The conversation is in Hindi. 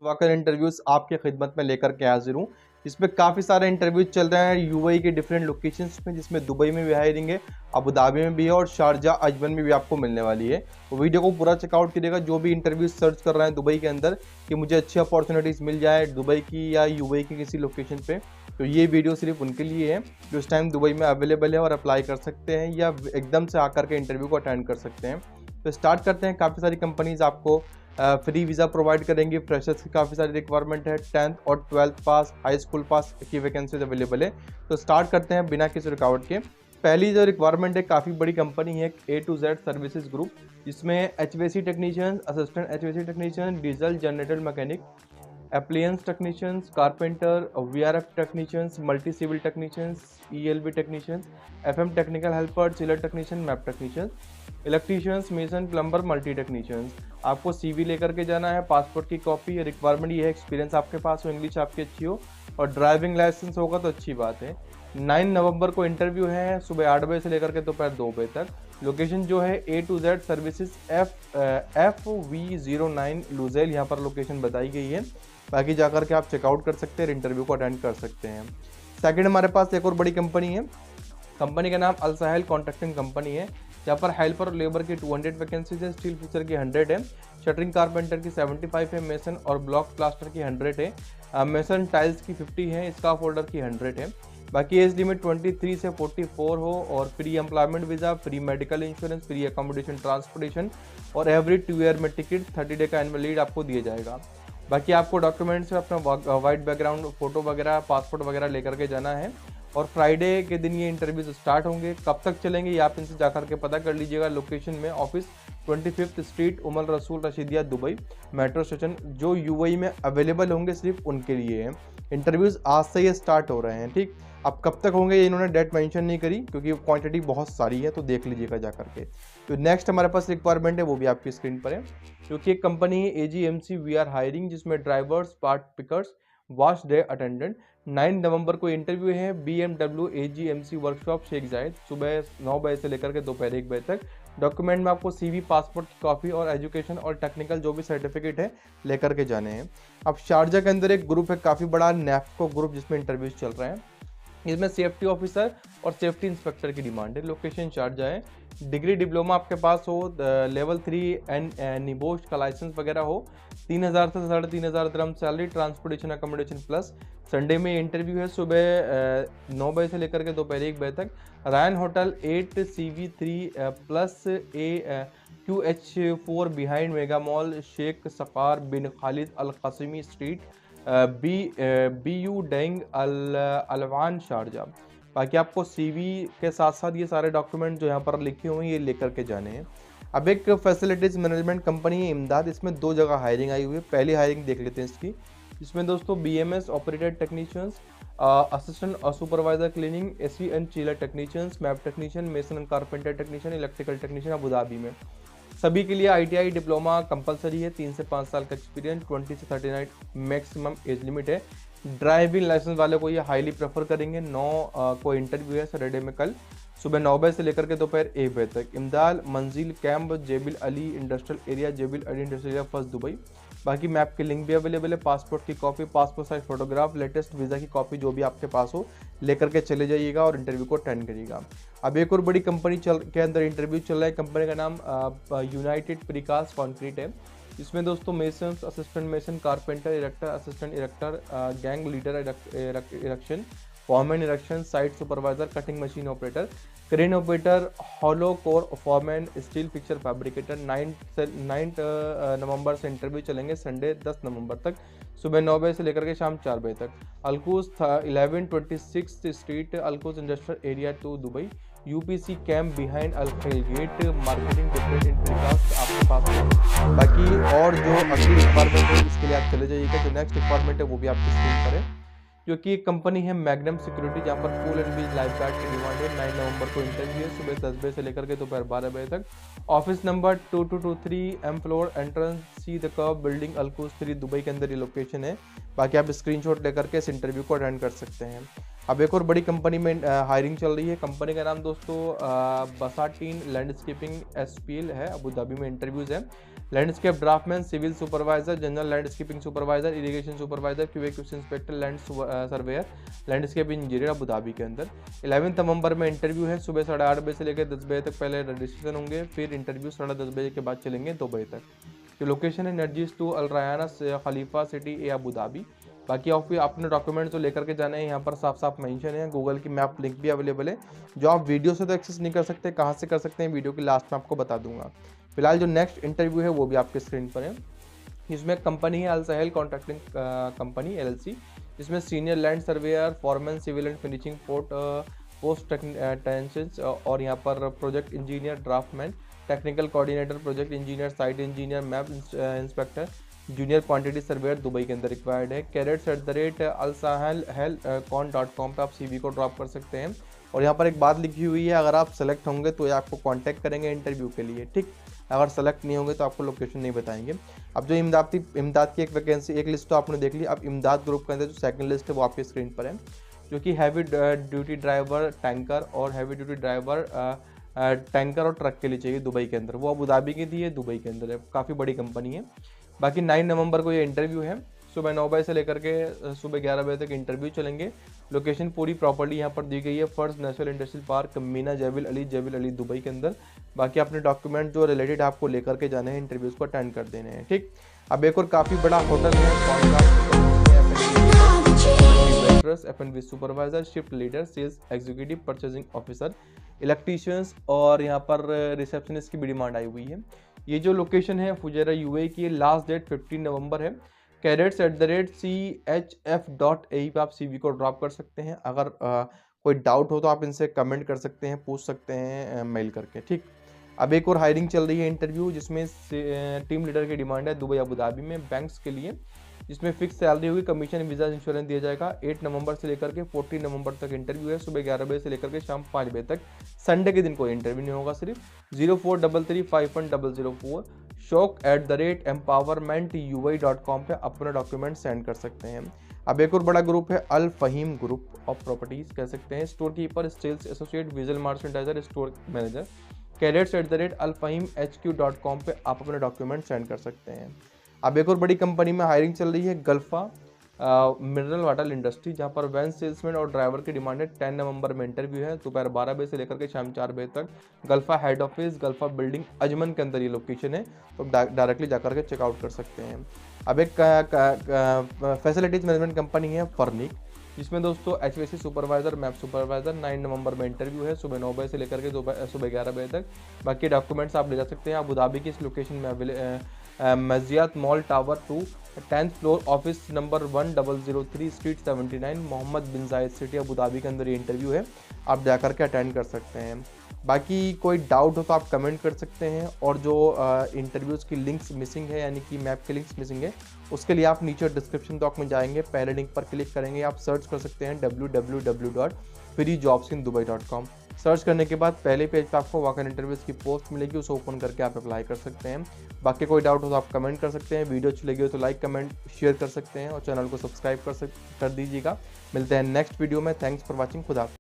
वाकई इंटरव्यूज आपके खिदमत में लेकर के हाजिर हूँ। इसमें काफ़ी सारे इंटरव्यूज चल रहे हैं यूएई के डिफरेंट लोकेशंस में, जिसमें दुबई में भी हायरिंग है, अबू धाबी में भी है और शारजा अजमन में भी आपको मिलने वाली है। तो वीडियो को पूरा चेकआउट कीजिएगा। जो भी इंटरव्यूज सर्च कर रहे हैं दुबई के अंदर कि मुझे अच्छी अपॉर्चुनिटीज़ मिल जाए दुबई की या यूएई की किसी लोकेशन पे, तो ये वीडियो सिर्फ उनके लिए है जो इस टाइम दुबई में अवेलेबल है और अप्लाई कर सकते हैं या एकदम से आकर के इंटरव्यू को अटेंड कर सकते हैं। तो स्टार्ट करते हैं। काफ़ी सारी कंपनीज आपको फ्री वीज़ा प्रोवाइड करेंगी। फ्रेशर्स की काफ़ी सारी रिक्वायरमेंट है। 10th और 12th पास, हाई स्कूल पास की वैकेंसीज अवेलेबल है। तो स्टार्ट करते हैं बिना किसी रुकावट के। पहली जो रिक्वायरमेंट है, काफ़ी बड़ी कंपनी है A to Z services group, जिसमें HVAC technician, assistant HVAC technician, diesel generator mechanic, appliances technicians, carpenter, VRF technicians, multi civil technicians, ELB technicians, FM technical helper, chiller technician, MEP technicians, electricians, mason, plumber, multi technicians. आपको CV लेकर के जाना है, पासपोर्ट की कॉपी। रिक्वायरमेंट ये है एक्सपीरियंस आपके पास हो, इंग्लिश आपकी अच्छी हो और ड्राइविंग लाइसेंस होगा तो अच्छी बात है। 9 नवंबर को इंटरव्यू है, सुबह 8 बजे से लेकर के दोपहर 2 बजे तक। लोकेशन जो है A to Z services FV09 लुजेल, यहाँ पर लोकेशन बताई गई है। बाकी जाकर के आप चेकआउट कर सकते हैं, इंटरव्यू को अटेंड कर सकते हैं। सेकंड, हमारे पास एक और बड़ी कंपनी है। कंपनी का नाम अल साहिल कॉन्ट्रैक्टिंग कंपनी है, जहाँ पर हेल्पर और लेबर की 200 वैकेंसीज है, स्टील फिक्सर की 100 है, शटरिंग कारपेंटर की 75 है, मेसन और ब्लॉक प्लास्टर की 100 है, मेसन टाइल्स की 50 है, स्काफ होल्डर की 100 है। बाकी एज लिमिट 23 से 44 हो और free employment visa, free medical insurance, free accommodation transportation और एवरी 2 ईयर में टिकट, 30 डे का एनुअल लीव आपको दिया जाएगा। बाकी आपको डॉक्यूमेंट्स में अपना वाइट बैकग्राउंड फोटो वगैरह, पासपोर्ट वगैरह लेकर के जाना है और फ्राइडे के दिन ये इंटरव्यूज स्टार्ट होंगे। कब तक चलेंगे ये आप इनसे जाकर के पता कर लीजिएगा। लोकेशन में ऑफिस 25th स्ट्रीट, उमर रसूल रशीदिया, दुबई मेट्रो स्टेशन, जो यूएई में अवेलेबल होंगे सिर्फ उनके लिए है। इंटरव्यूज आज से ये स्टार्ट हो रहे हैं, ठीक। अब कब तक होंगे ये इन्होंने डेट मेंशन नहीं करी, क्योंकि क्वांटिटी बहुत सारी है, तो देख लीजिएगा जा करके। तो नेक्स्ट हमारे पास रिक्वायरमेंट है, वो भी आपकी स्क्रीन पर है, क्योंकि एक कंपनी है AGMC वी आर हायरिंग, जिसमें drivers, part pickers, wash day attendant. 9 नवंबर को इंटरव्यू है, BMW AGMC वर्कशॉप शेख जायद, सुबह 9 बजे से लेकर के दोपहर 1 बजे तक। डॉक्यूमेंट में आपको CV, पासपोर्ट की कॉपी और एजुकेशन और टेक्निकल जो भी सर्टिफिकेट है लेकर के जाने हैं। अब शारजा के अंदर एक ग्रुप है काफ़ी बड़ा, NAFCO ग्रुप, जिसमें इंटरव्यूज चल रहे हैं। इसमें सेफ्टी ऑफिसर और सेफ्टी इंस्पेक्टर की डिमांड है। लोकेशन शारजा है। डिग्री डिप्लोमा आपके पास हो, लेवल 3 एंड निबोश का लाइसेंस वगैरह हो, 3000 से 3500 dirham salary, transportation accommodation plus. Sunday में इंटरव्यू है, सुबह 9 बजे से लेकर के दोपहर 1 बजे तक। Rayan hotel 8CV3 plus QH4 behind mega mall, Sheikh Saqr bin Khalid Al Qasimi street, BU डेंग अलवान शारजा। बाकी आपको CV के साथ साथ ये सारे डॉक्यूमेंट जो यहाँ पर लिखे हुए हैं ये लेकर के जाने हैं। अब एक फैसिलिटीज़ मैनेजमेंट कंपनी है इमदाद, इसमें 2 जगह हायरिंग आई हुई है। पहली हायरिंग देख लेते हैं इसकी। इसमें दोस्तों BMS ऑपरेटर टेक्नीशियंस, असिस्टेंट और supervisor cleaning, AC and chiller technicians, map technician, mason and carpenter technician, electrical technician Abu Dhabi में। सभी के लिए ITI डिप्लोमा कंपलसरी है, 3 से 5 साल का एक्सपीरियंस, 20 से 39 मैक्सिमम एज लिमिट है। ड्राइविंग लाइसेंस वाले को ये हाईली प्रेफर करेंगे। 9 को इंटरव्यू है सैटरडे में, कल सुबह 9 बजे से लेकर के दोपहर 1 बजे तक। इमदाल मंजिल camp, Jebel Ali industrial area, Jebel Ali industrial area first Dubai. बाकी मैप की लिंक भी अवेलेबल है। पासपोर्ट की copy, passport size photograph, latest visa की कॉपी जो भी आपके पास हो लेकर के चले जाइएगा और इंटरव्यू को अटेंड करिएगा। अब एक और बड़ी कंपनी के अंदर इंटरव्यू चल रहा है। कंपनी का नाम यूनाइटेड प्रीकास्ट कंक्रीट है। इसमें दोस्तों mason, assistant mason, carpenter, erector, assistant erector, gang leader erection, foreman erection, site supervisor, cutting machine operator, crane operator, hollow core foreman, steel fixer fabricator. 9 नवंबर से इंटरव्यू चलेंगे, संडे 10 नवंबर तक, सुबह 9 बजे से लेकर के शाम 4 बजे तक। Al Quoz 1126 street, Al Quoz industrial area 2 Dubai. UPC camp behind Al Khail gate, marketing different in precast आपके पास है। बाकी और जो अगली रिक्वायरमेंट है इसके लिए आप चले जाइएगा। जो नेक्स्ट रिक्वायरमेंट है वो भी आपकी स्क्रीन पर है, क्योंकि एक कंपनी है मैग्नम सिक्योरिटी, जहाँ पर pool and beach life guard की डिमांड है। 9 नवंबर को इंटरव्यू है, सुबह 10 बजे से लेकर के दोपहर 12 बजे तक। Office number 2223 M floor, entrance C the Curve building, Al Quoz 3 Dubai के अंदर ये लोकेशन है। बाकी आप स्क्रीनशॉट लेकर के इस इंटरव्यू को अटेंड कर सकते हैं। अब एक और बड़ी कंपनी में हायरिंग चल रही है। कंपनी का नाम दोस्तों बसाटीन लैंडस्केपिंग SPL है, अबू धाबी में इंटरव्यूज़ है। Landscape draftman, civil supervisor, general landscaping supervisor, irrigation supervisor, QA QC inspector, land surveyor, landscape engineer Abu Dhabi के अंदर। 11 नवंबर में इंटरव्यू है, सुबह 8:30 बजे से लेकर 10 बजे तक पहले रजिस्ट्रेशन होंगे, फिर इंटरव्यू 10:30 बजे के बाद चलेंगे 2 बजे तक। जो लोकेशन है Narjis two Al Rayyana Khalifa city A Abu Dhabi. बाकी अपने डॉक्यूमेंट तो लेकर के जाने हैं, यहाँ पर साफ साफ मेंशन है, गूगल की मैप लिंक भी अवेलेबल है, जो आप वीडियो से तो एक्सेस नहीं कर सकते, कहाँ से कर सकते हैं वीडियो की लास्ट में आपको बता दूंगा। फिलहाल जो नेक्स्ट इंटरव्यू है वो भी आपके स्क्रीन पर है। इसमें कंपनी है Al Sahl contracting company LLC, इसमें senior land surveyor, foreman, civil and finishing post technicians और यहाँ पर project engineer, draftman, technical coordinator, project engineer, site engineer, MEP inspector, junior quantity surveyor Dubai के अंदर रिक्वायर्ड है। cadets@alsahelcon.com पे आप CV को ड्रॉप कर सकते हैं। और यहाँ पर एक बात लिखी हुई है, अगर आप सेलेक्ट होंगे तो ये आपको कांटेक्ट करेंगे इंटरव्यू के लिए, ठीक। अगर सेलेक्ट नहीं होंगे तो आपको लोकेशन नहीं बताएंगे। अब जो इमदाद की एक वैकेंसी, एक लिस्ट तो आपने देख ली, अब इमदाद ग्रुप के अंदर जो सेकंड लिस्ट है वो आपकी स्क्रीन पर है, जो कि हैवी ड्यूटी ड्राइवर टैंकर और हैवी ड्यूटी ड्राइवर टैंकर और ट्रक के लिए चाहिए दुबई के अंदर। वो अबू धाबी की थी, ये दुबई के अंदर है, काफ़ी बड़ी कंपनी है। बाकी 9 नवंबर को ये इंटरव्यू है, सुबह 9 बजे से लेकर के सुबह 11 बजे तक इंटरव्यू चलेंगे। लोकेशन पूरी प्रॉपर्ली यहाँ पर दी गई है, first national industrial park Mina Jebel Ali Dubai के अंदर। बाकी अपने डॉक्यूमेंट जो रिलेटेड आपको लेकर के जाने हैं, इंटरव्यूज़ को अटेंड कर देने हैं, ठीक। अब एक और काफ़ी बड़ा होटल है, F&B supervisor, shift leader, sales executive, purchasing officer, electricians और यहाँ पर रिसेप्शनिस्ट की भी डिमांड आई हुई है। ये जो लोकेशन है फुजैरा UAE की, लास्ट डेट 15 नवंबर है। cadets@chf.ae पे आप CV को ड्रॉप कर सकते हैं। अगर कोई डाउट हो तो आप इनसे कमेंट कर सकते हैं, पूछ सकते हैं मेल करके, ठीक। अब एक और हायरिंग चल रही है इंटरव्यू, जिसमें टीम लीडर की डिमांड है दुबई अबू धाबी में बैंक्स के लिए, जिसमें फिक्स सैलरी होगी, कमीशन, वीज़ा, इंश्योरेंस दिया जाएगा। 8 नवंबर से लेकर के 14 नवंबर तक इंटरव्यू है, सुबह 11 बजे से लेकर के शाम 5 बजे तक। संडे के दिन कोई इंटरव्यू नहीं होगा, सिर्फ 0433510004 shok@empowermentuai.com पे अपना डॉक्यूमेंट सेंड कर सकते हैं। अब एक और बड़ा ग्रुप है Al Fahim group of properties कह सकते हैं, store keeper, sales associate, visual merchandiser, store manager. cadets@alfahimhq.com पे आप अपने डॉक्यूमेंट सेंड कर सकते हैं। अब एक और बड़ी कंपनी में हायरिंग चल रही है, गल्फा मिनरल वाटर इंडस्ट्री, जहां पर वैन सेल्समैन और ड्राइवर की डिमांड है। 10 नवंबर में इंटरव्यू है, दोपहर 12 बजे से लेकर के शाम 4 बजे तक। Galpha head office, Galpha building, Ajman के अंदर ये लोकेशन है, तो डायरेक्टली जाकर के चेकआउट कर सकते हैं। अब एक फैसिलिटीज मैनेजमेंट कंपनी है फर्निक, जिसमें दोस्तों HVAC सुपरवाइजर, मैप सुपरवाइजर। 9 नवंबर में इंटरव्यू है, सुबह 9 बजे से लेकर के सुबह 11 बजे तक। बाकी डॉक्यूमेंट्स आप ले जा सकते हैं। अबू धाबी की इस लोकेशन में Mazyad mall tower 2, 10th floor, office number 1003, street 79, Mohammed bin Zayed city Abu Dhabi के अंदर ये इंटरव्यू है, आप जाकर के अटेंड कर सकते हैं। बाकी कोई डाउट हो तो आप कमेंट कर सकते हैं, और जो इंटरव्यूज़ की लिंक्स मिसिंग है, यानी कि मैप की लिंक्स मिसिंग है, उसके लिए आप नीचे डिस्क्रिप्शन बॉक्स में जाएंगे, पहले लिंक पर क्लिक करेंगे, आप सर्च कर सकते हैं www.freejobsindubai.com। सर्च करने के बाद पहले पेज पे आपको वॉक इन इंटरव्यूज़ की पोस्ट मिलेगी, उसे ओपन करके आप अप्लाई कर सकते हैं। बाकी कोई डाउट हो तो आप कमेंट कर सकते हैं, वीडियो अच्छी लगी हो तो लाइक, कमेंट, शेयर कर सकते हैं, और चैनल को सब्सक्राइब कर दीजिएगा। मिलते हैं नेक्स्ट वीडियो में। थैंक्स फॉर वॉचिंग, खुदा।